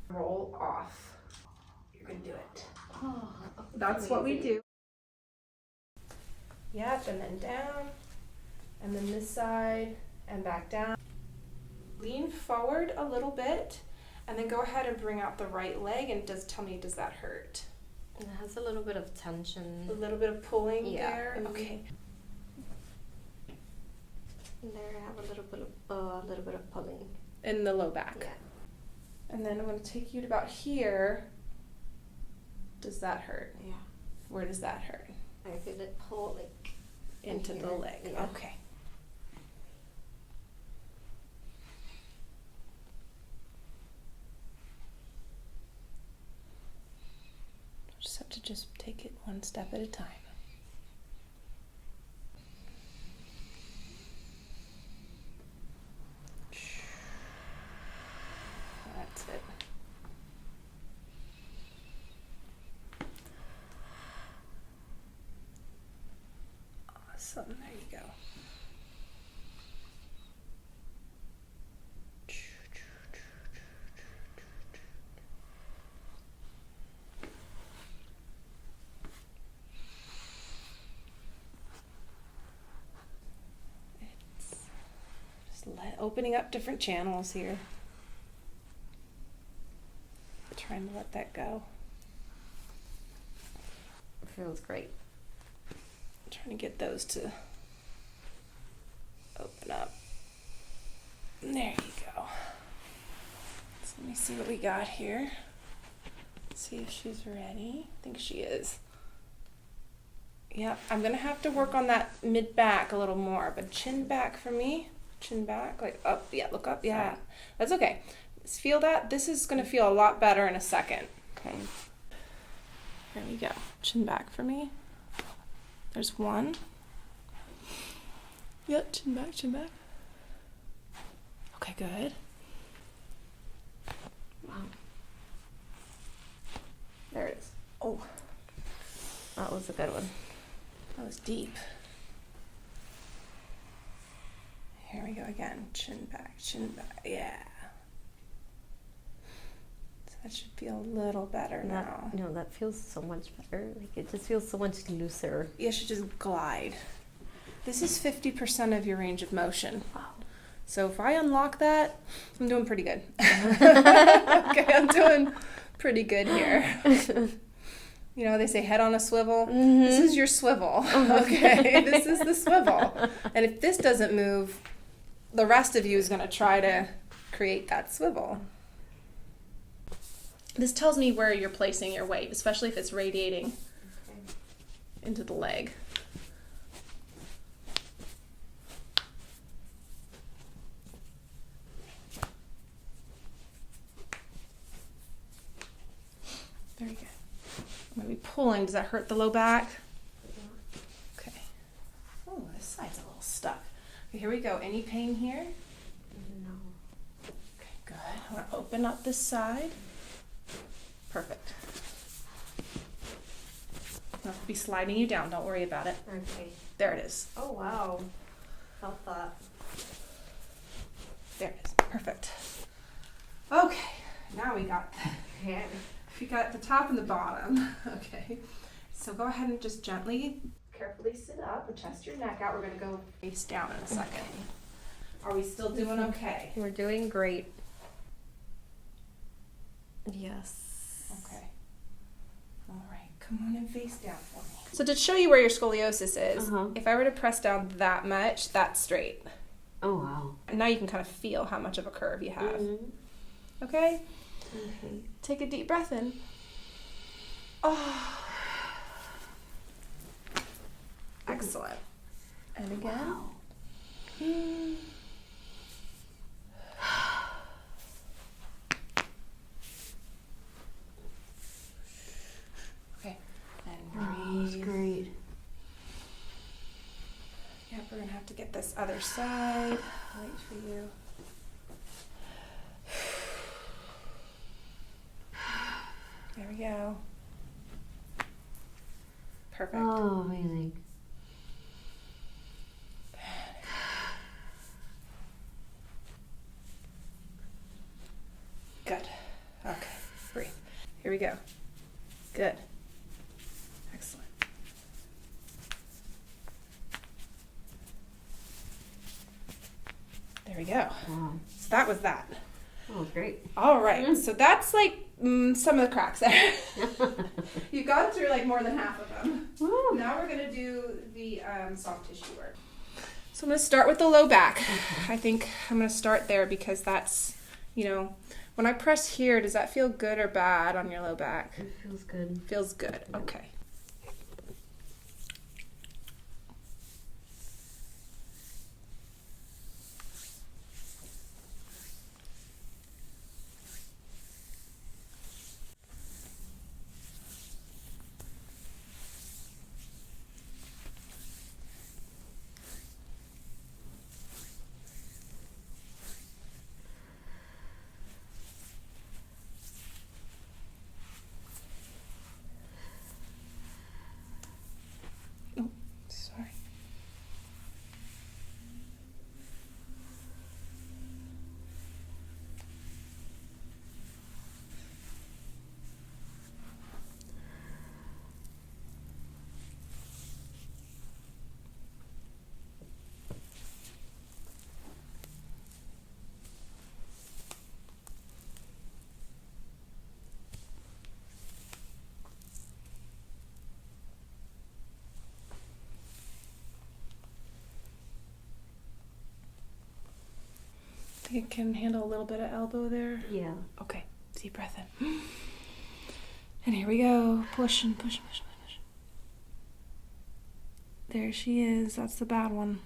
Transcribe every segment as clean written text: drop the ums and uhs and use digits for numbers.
roll off. You're gonna do it. Oh, That's what we do. Yep, and then down, and then this side, and back down. Lean forward a little bit, and then go ahead and bring out the right leg, and tell me, does that hurt? It has a little bit of tension. A little bit of pulling there? Mm-hmm. Okay. And there I have a little bit of pulling. In the low back. Yeah. And then I'm going to take you to about here. Does that hurt? Yeah. Where does that hurt? I feel it pull like Into the here. leg. Yeah. Okay. Just have to take it one step at a time. That's it. Awesome. There you go. Opening up different channels here. Trying to let that go. It feels great. Trying to get those to open up. There you go. So let me see what we got here. See if she's ready. I think she is. Yep, I'm gonna have to work on that mid back a little more, but chin back for me. Chin back, like up, yeah, look up, yeah. Sorry. That's okay. Just feel that. This is gonna feel a lot better in a second. Okay. Here we go. Chin back for me. There's one. Yep, chin back, chin back. Okay, good. Wow. There it is. Oh, That was a good one. that was deep. Here we go again. Chin back, yeah. So that should feel a little better now. That feels so much better. Like it just feels so much looser. You should just glide. This is 50% of your range of motion. Wow. So if I unlock that, I'm doing pretty good. Okay, I'm doing pretty good here. You know, they say head on a swivel. Mm-hmm. This is your swivel. Okay, this is the swivel. And if this doesn't move, the rest of you is going to try to create that swivel. This tells me where you're placing your weight, especially if it's radiating into the leg. Very good. I'm going to be pulling. Does that hurt the low back? Okay. Oh, this side's a little stuck. Okay, here we go. Any pain here? No. Okay, good. I want to open up this side. Perfect. I'll be sliding you down. Don't worry about it. Okay. There it is. Oh wow. Felt that. There it is. Perfect. Okay. Now we got the top and the bottom. Okay. So go ahead and just gently, carefully sit up and chest your neck out. We're going to go face down in a second. Are we still doing okay? We're doing great. Yes. Okay. All right. Come on and face down for me. So to show you where your scoliosis is, if I were to press down that much, that's straight. Oh wow. And now you can kind of feel how much of a curve you have. Mm-hmm. Okay? Okay. Take a deep breath in. Oh. Excellent. And again. Wow. Okay. And Oh, that's breathe. great. Yep, we're going to have to get this other side right for you. There we go. Perfect. Oh, amazing. Good. Okay. we go. Good. Excellent. There we go. Wow. So that was that. Oh, great. All right. So that's like some of the cracks there. You've gone through like more than half of them. Woo. Now we're going to do the soft tissue work. So I'm going to start with the low back. Okay. I think I'm going to start there because that's, you know, when I press here, does that feel good or bad on your low back? It feels good. Feels good. Okay. Oh, sorry. I think it can handle a little bit of elbow there. Yeah. Okay, deep breath in. And here we go. Push and push and push and push. There she is. That's the bad one.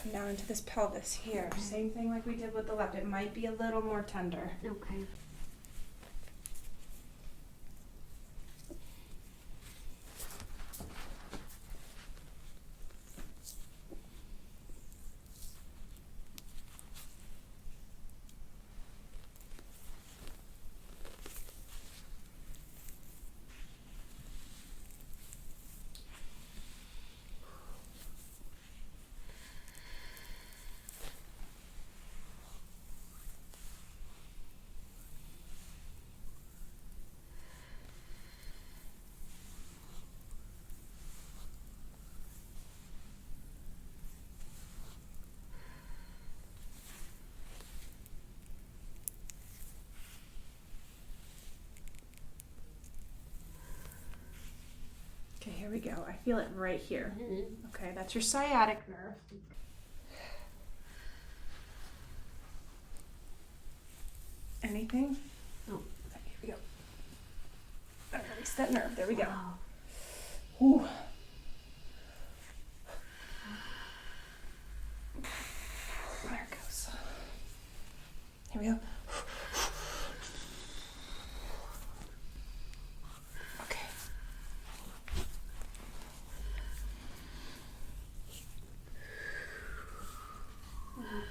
Come down into this pelvis here. Same thing like we did with the left. It might be a little more tender. Okay. Okay, here we go. I feel it right here. Mm-hmm. Okay, that's your sciatic nerve. Anything? Oh. Okay, here we go. I release that nerve. There we go. Wow. Ooh. There it goes. Here we go. Okay.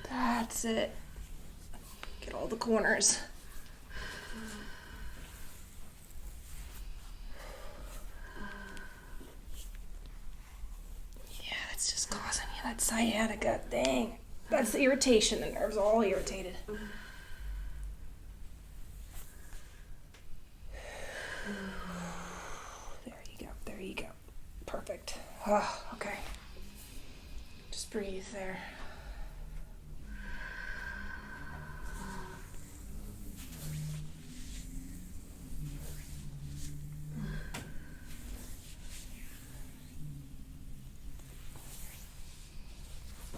That's it. Get all the corners. Yeah, that's just causing you that sciatica. Dang. That's the irritation. The nerve's all irritated. There you go. There you go. Perfect. Oh, okay. Just breathe there.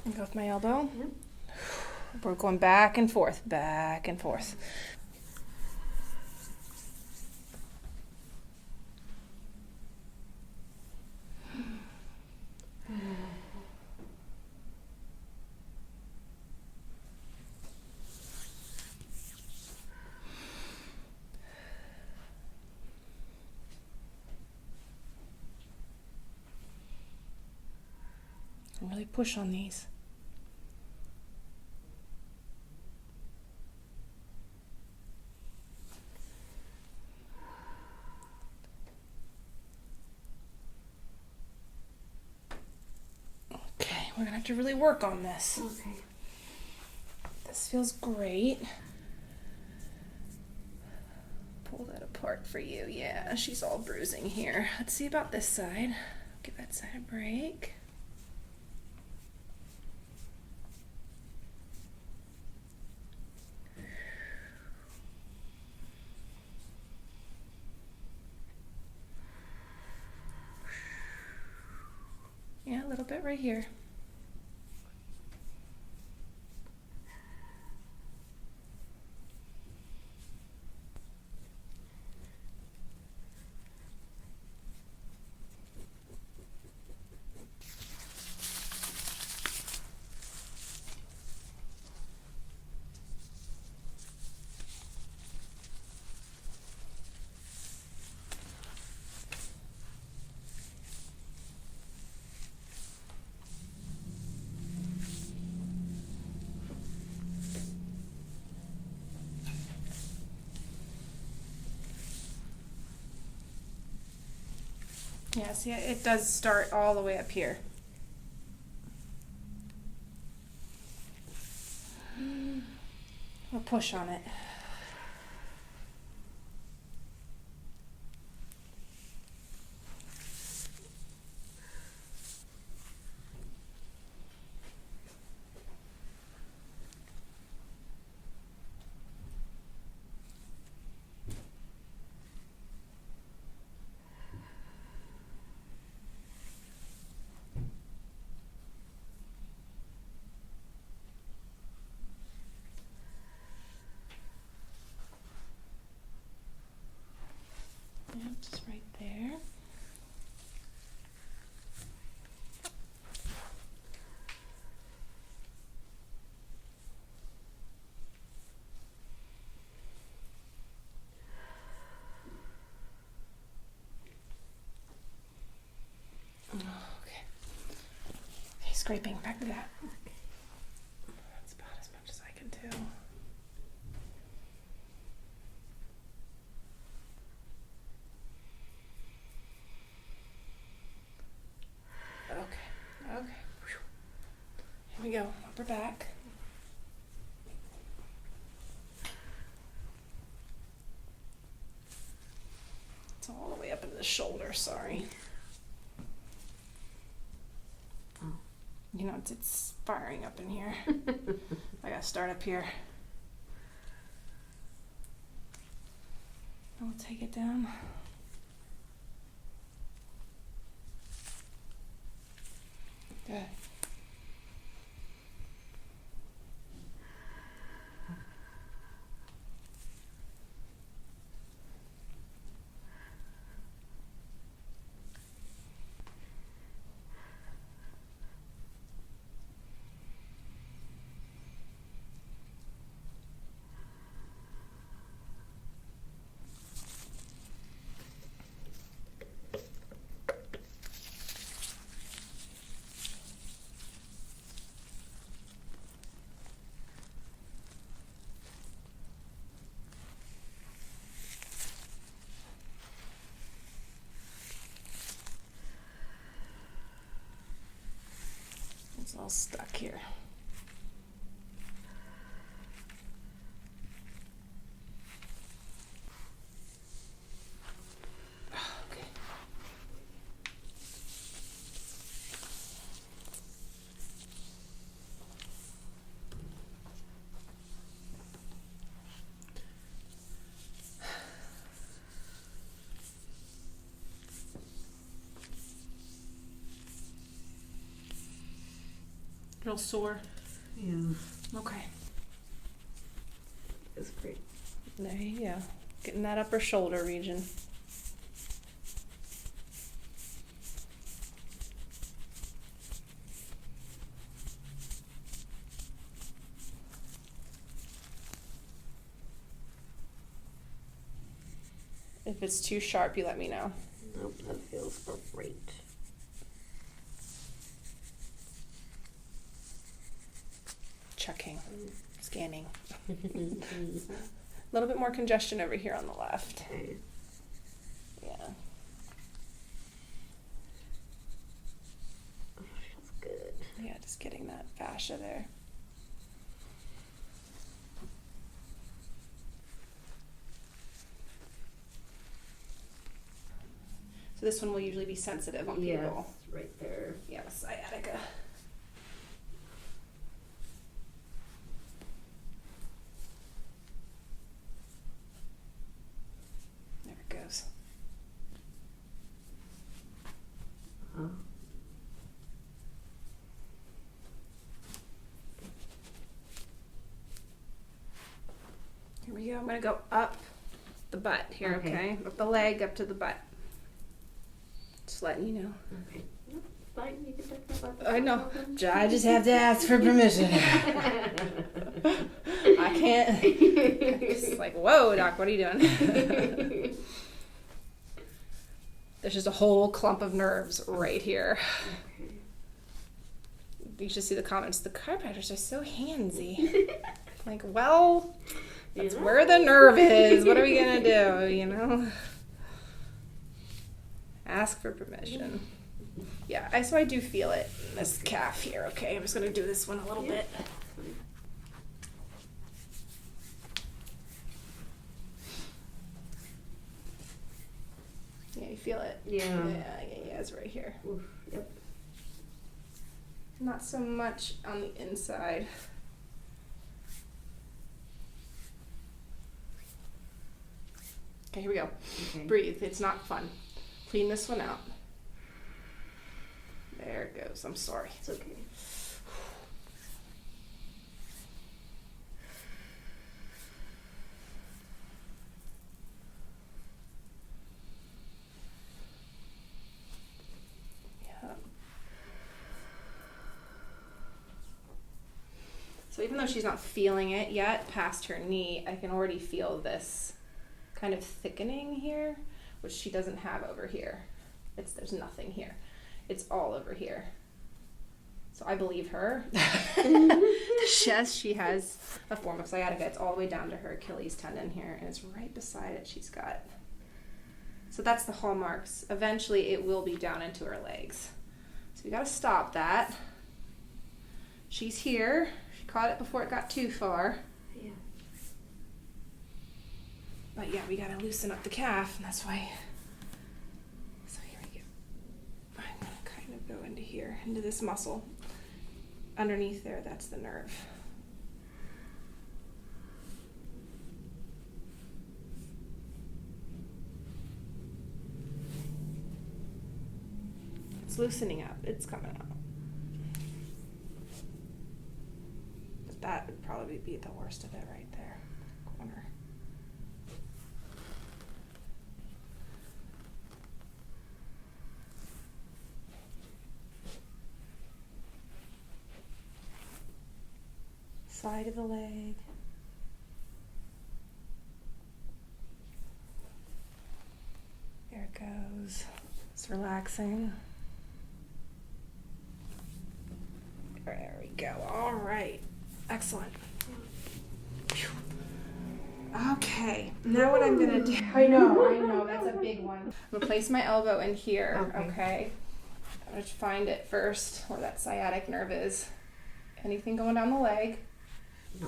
And go with my elbow. Yep. We're going back and forth, back and forth. really push on these. Okay, we're gonna have to really work on this. Okay. This feels great. Pull that apart for you. Yeah, she's all bruising here. Let's see about this side. Give that side a break. Yeah, a little bit right here. Yeah, see, it does start all the way up here. We'll push on it. Yep, just right there. Okay. Okay, scraping back to that. That's about as much as I can do. Okay, okay. Here we go, upper back. It's all the way up into the shoulder, sorry. Oh. You know, it's firing up in here. I gotta start up here. I'll take it down. Good. It's all stuck here. Okay. Real sore. Yeah, Okay. it's great. There you go. Getting that upper shoulder region. If it's too sharp, you let me know. Nope, that feels great. Scanning. A little bit more congestion over here on the left. Okay. Yeah. Oh, feels good. Yeah, just getting that fascia there. So this one will usually be sensitive on Yes, people. right there. Yeah, sciatica. There it goes. Oh. Here we go. I'm gonna go up the butt here, Okay. okay? Up the leg, up to the butt. Just letting you know. Okay. No, it's fine. You can talk about the I know. problem. I just have to ask for permission. I can't. It's like, whoa, Doc, what are you doing? There's just a whole clump of nerves right here. Okay. You should see the comments. The chiropractors are so handsy. Like, well, that's Yeah. where the nerve is. What are we gonna do? You know? Ask for permission. Yeah, so I do feel it in this calf here. Okay, I'm just gonna do this one a little bit. Yeah, you feel it. Yeah. Yeah, it's right here. Oof, yep. Not so much on the inside. Okay, here we go. Okay. Breathe. It's not fun. Clean this one out. There it goes. I'm sorry. It's okay. Yeah. So even though she's not feeling it yet past her knee, I can already feel this kind of thickening here, which she doesn't have over here. There's nothing here. It's all over here. So I believe her. Yes, she has a form of sciatica. It's all the way down to her Achilles tendon here, and it's right beside it. She's got. So that's the hallmarks. Eventually, it will be down into her legs. So we got to stop that. She's here. She caught it before it got too far. Yeah. But yeah, we got to loosen up the calf, and that's why. So here we go. I'm going to kind of go into here, into this muscle. Underneath there, that's the nerve. It's loosening up. It's coming out. But that would probably be the worst of it right there. Corner. Side of the leg. There it goes. It's relaxing. There we go. All right. Excellent. Phew. Okay. Now what I'm going to do. I know. That's a big one. I'm going to place my elbow in here. Okay. I'm going to find it first where that sciatic nerve is. Anything going down the leg? No.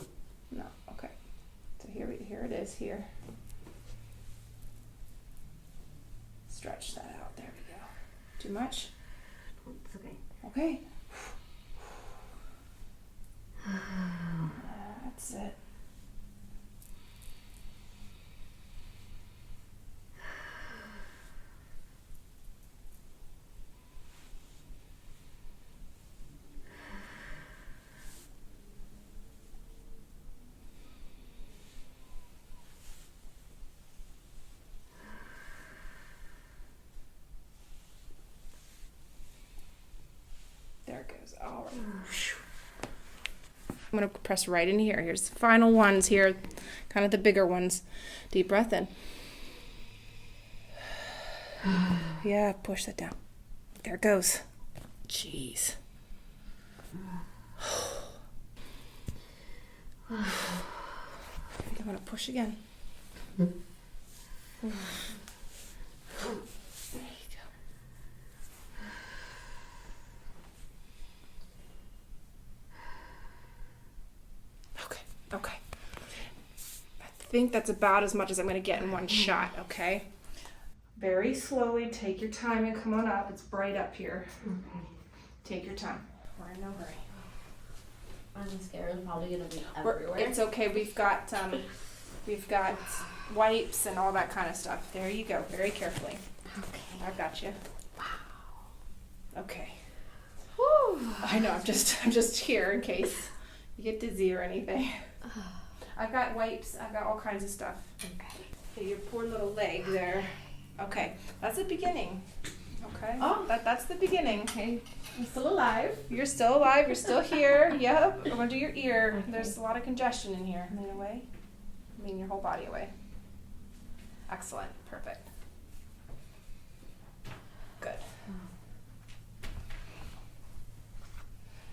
No. Okay. So here it is here. Stretch that out. There we go. Too much? It's okay. Okay. That's it. There it goes. All right. I'm going to press right in here. Here's the final ones here, kind of the bigger ones. Deep breath in. Yeah, push that down. There it goes. Jeez. I think I'm gonna push again. There you go. Okay. I think that's about as much as I'm gonna get in one shot, okay? Very slowly, take your time and come on up. It's bright up here. Take your time. We're in no hurry. I'm scared. I'm probably gonna be everywhere. It's okay. We've got wipes and all that kind of stuff. There you go. Very carefully. Okay. I've got you. Wow. Okay. Whew. I know. I'm just here in case you get dizzy or anything. I've got wipes. I've got all kinds of stuff. Okay. Your poor little leg there. Okay. That's the beginning. Okay. Oh. That's the beginning. Okay. I'm still alive. You're still alive. You're still here. Yep. I'm gonna do your ear. Okay. There's a lot of congestion in here. Lean away. Lean your whole body away. Excellent. Perfect. Good.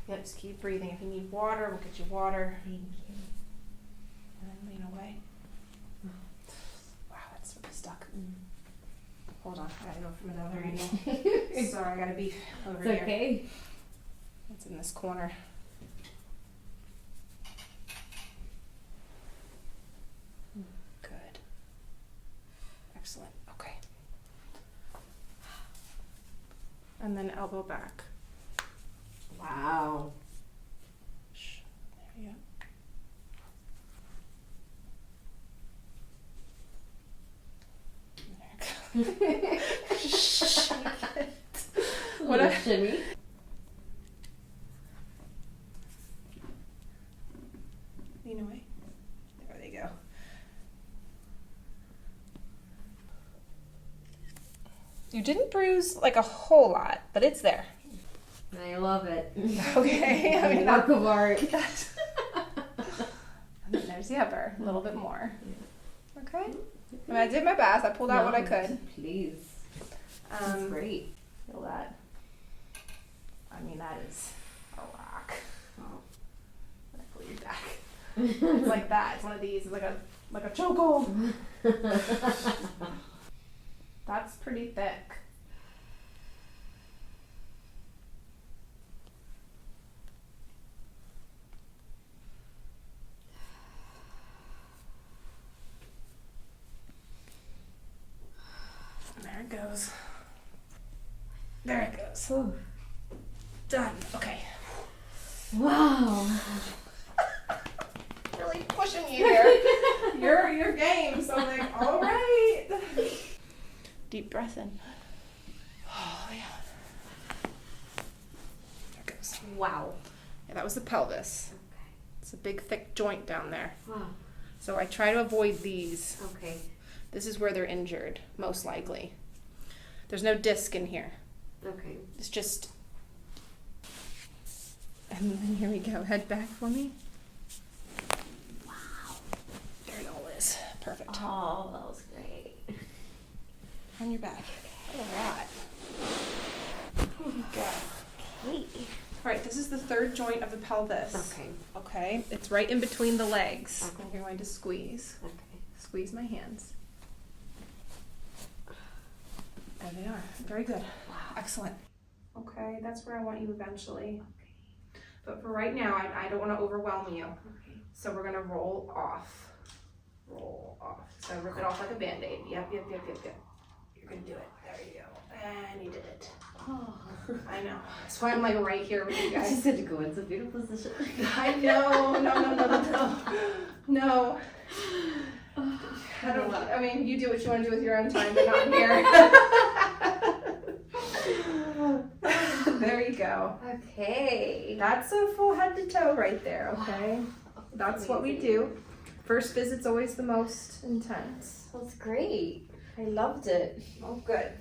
Yep. Just keep breathing. If you need water, we'll get you water. Thank you. And then lean away. Wow, that's really stuck. Hold on. I gotta go from another angle. Sorry, I gotta be over It's here. okay. It's in this corner. Good. Excellent. Okay. And then elbow back. Wow. Shh. There you go. There you go. Shh. What Little I- shimmy. Lean away. There they go. You didn't bruise like a whole lot, but it's there. I love it. Okay. I mean, Work of art. And then there's the upper, a little bit more. Okay. I mean, I did my best. I pulled out what I could. Please. That's great. Feel that. I mean, that is a rock. Oh. I pull you back. It's like that. It's one of these. It's like a chokehold. That's pretty thick. There it goes. There it goes. Oh. Done. Okay. Wow. Really pushing you here. Your game. So I'm like, all right. Deep breath in. Oh yeah. There it goes. Wow. Yeah, that was the pelvis. Okay. It's a big thick joint down there. Wow. So I try to avoid these. Okay. This is where they're injured, most likely. There's no disc in here. Okay. It's just. And then here we go. Head back for me. Wow. There it all is. Perfect. Oh, that was great. On your back. What a lot. Good. Okay. All right, this is the third joint of the pelvis. Okay. Okay, it's right in between the legs. Okay. You're going to squeeze. Okay. Squeeze my hands. There they are. Very good. Wow. Excellent. Okay, that's where I want you eventually. Okay. But for right now, I don't want to overwhelm you. Okay. So we're gonna roll off. Roll off. So rip it off like a Band-Aid. Yep. You're gonna do it. There you go. And you did it. Oh. I know. That's why I'm like right here with you I guys. just had to go into a fetal position. I know. No. I don't. I mean, you do what you want to do with your own time, but not here. There you go. Okay. That's a full head to toe right there. Okay. That's what we do. First visit's always the most intense. That's great. I loved it. Oh, good.